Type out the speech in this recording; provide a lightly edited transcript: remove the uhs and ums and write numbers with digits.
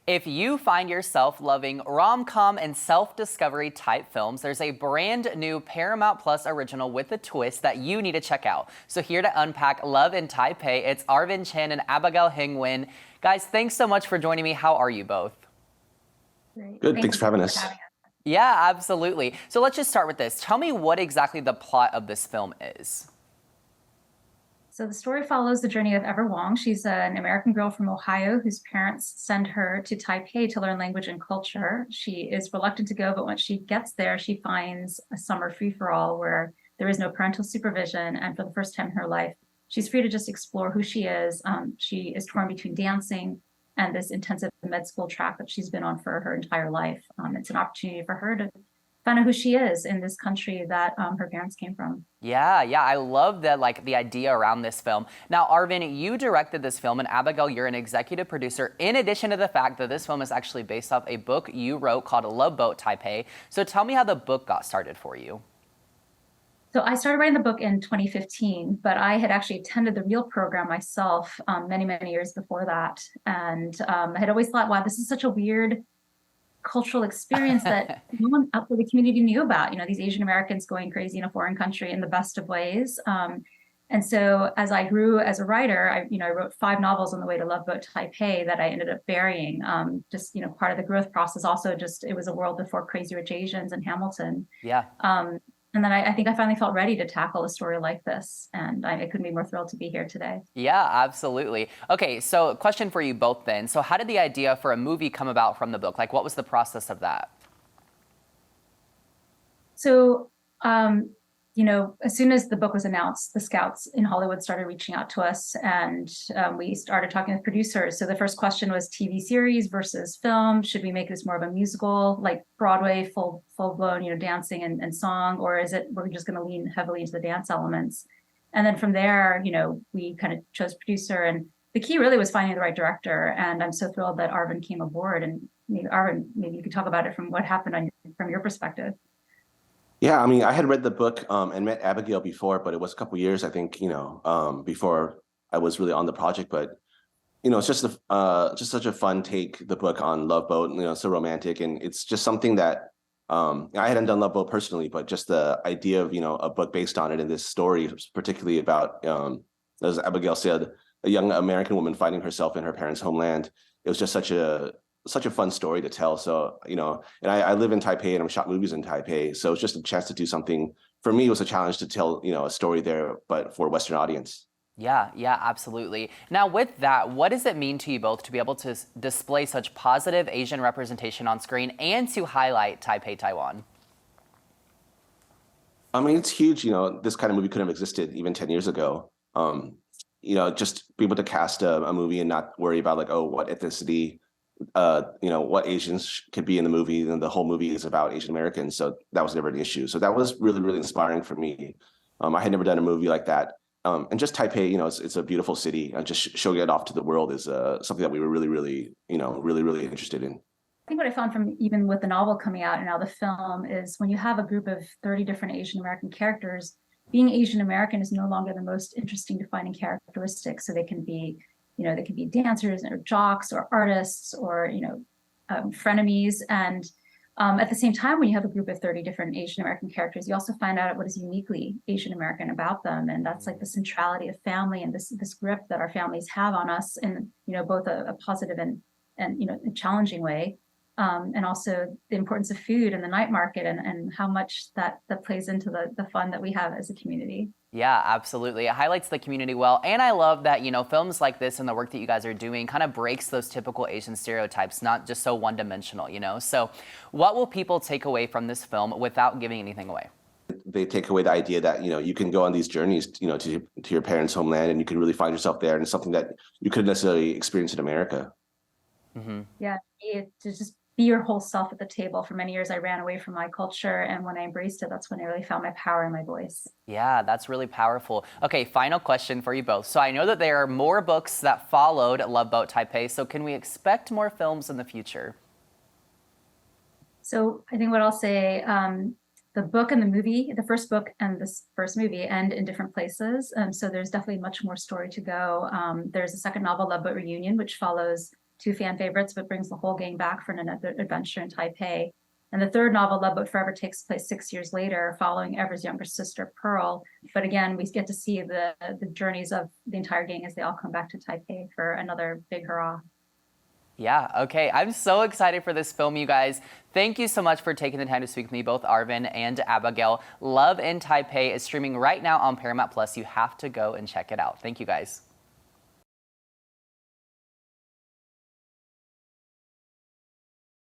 If you find yourself loving rom-com and self-discovery type films, there's a brand new Paramount Plus original with a twist that you need to check out. So here to unpack Love in Taipei, it's Arvin Chen and Abigail Hing-Win. Guys, thanks so much for joining me. How are you both? Great. Good, thanks for having us. Yeah, absolutely. So let's just start with this. Tell me what exactly the plot of this film is. So the story follows the journey of Ever Wong. She's an American girl from Ohio whose parents send her to Taipei to learn language and culture. She is reluctant to go, but once she gets there, she finds a summer free-for-all where there is no parental supervision. And for the first time in her life, she's free to just explore who she is. She is torn between dancing and this intensive med school track that she's been on for her entire life. It's an opportunity for her to find out who she is in this country that her parents came from. Yeah, I love the idea around this film. Now, Arvin, you directed this film, and Abigail, you're an executive producer, in addition to the fact that this film is actually based off a book you wrote called Love Boat Taipei. So tell me how the book got started for you. So I started writing the book in 2015, but I had actually attended the Real program myself many, many years before that. And I had always thought, wow, this is such a weird cultural experience that no one out there in the community knew about, these Asian Americans going crazy in a foreign country in the best of ways. And so as I grew as a writer, I wrote 5 novels on the way to Love Boat Taipei that I ended up burying. Part of the growth process also it was a world before Crazy Rich Asians and Hamilton. Yeah. And then I think I finally felt ready to tackle a story like this. And I couldn't be more thrilled to be here today. Yeah, absolutely. Okay, so question for you both then. So how did the idea for a movie come about from the book? What was the process of that? So, as soon as the book was announced, the scouts in Hollywood started reaching out to us, and we started talking with producers. So the first question was TV series versus film. Should we make this more of a musical, like Broadway, full blown, dancing and song, or is it we're just going to lean heavily into the dance elements? And then from there, we kind of chose producer, and the key really was finding the right director. And I'm so thrilled that Arvin came aboard. And Arvin, maybe you could talk about it from what happened from your perspective. Yeah, I mean, I had read the book and met Abigail before, but it was a couple of years, I think, before I was really on the project. But it's just such a fun take, the book on Love Boat. So romantic, and it's just something that I hadn't done Love Boat personally, but just the idea of a book based on it, and this story, particularly about as Abigail said, a young American woman finding herself in her parents' homeland. It was just such a fun story to tell. So, and I live in Taipei and I'm shot movies in Taipei. So it's just a chance to do something. For me, it was a challenge to tell, a story there, but for a Western audience. Yeah, absolutely. Now with that, what does it mean to you both to be able to display such positive Asian representation on screen and to highlight Taipei, Taiwan? I mean, it's huge. This kind of movie couldn't have existed even 10 years ago. Just be able to cast a movie and not worry about what ethnicity, what Asians could be in the movie, and the whole movie is about Asian Americans. So that was never an issue. So that was really, really inspiring for me. I had never done a movie like that. And just Taipei, it's a beautiful city. And just showing it off to the world is something that we were really, really, really interested in. I think what I found from even with the novel coming out and now the film is when you have a group of 30 different Asian American characters, being Asian American is no longer the most interesting defining characteristic. So they can be dancers or jocks or artists or, frenemies. And at the same time, when you have a group of 30 different Asian American characters, you also find out what is uniquely Asian American about them. And that's the centrality of family and this grip that our families have on us in, both a positive and a challenging way. And also the importance of food and the night market and how much that plays into the fun that we have as a community. Yeah, absolutely. It highlights the community well. And I love that, films like this and the work that you guys are doing kind of breaks those typical Asian stereotypes, not just so one-dimensional, So what will people take away from this film without giving anything away? They take away the idea that, you can go on these journeys, to your parents' homeland, and you can really find yourself there, and it's something that you couldn't necessarily experience in America. Mm-hmm. Yeah, to just be your whole self at the table. For many years, I ran away from my culture. And when I embraced it, that's when I really found my power and my voice. Yeah, that's really powerful. Okay, final question for you both. So I know that there are more books that followed Love Boat Taipei. So can we expect more films in the future? So I think what I'll say, the book and the movie, the first book and this first movie end in different places. So there's definitely much more story to go. There's a second novel, Love Boat Reunion, which follows two fan favorites, but brings the whole gang back for another adventure in Taipei. And the third novel, Love Boat Forever, takes place 6 years later, following Ever's younger sister, Pearl. But again, we get to see the journeys of the entire gang as they all come back to Taipei for another big hurrah. Yeah, okay. I'm so excited for this film, you guys. Thank you so much for taking the time to speak with me, both Arvin and Abigail. Love in Taipei is streaming right now on Paramount Plus. You have to go and check it out. Thank you, guys.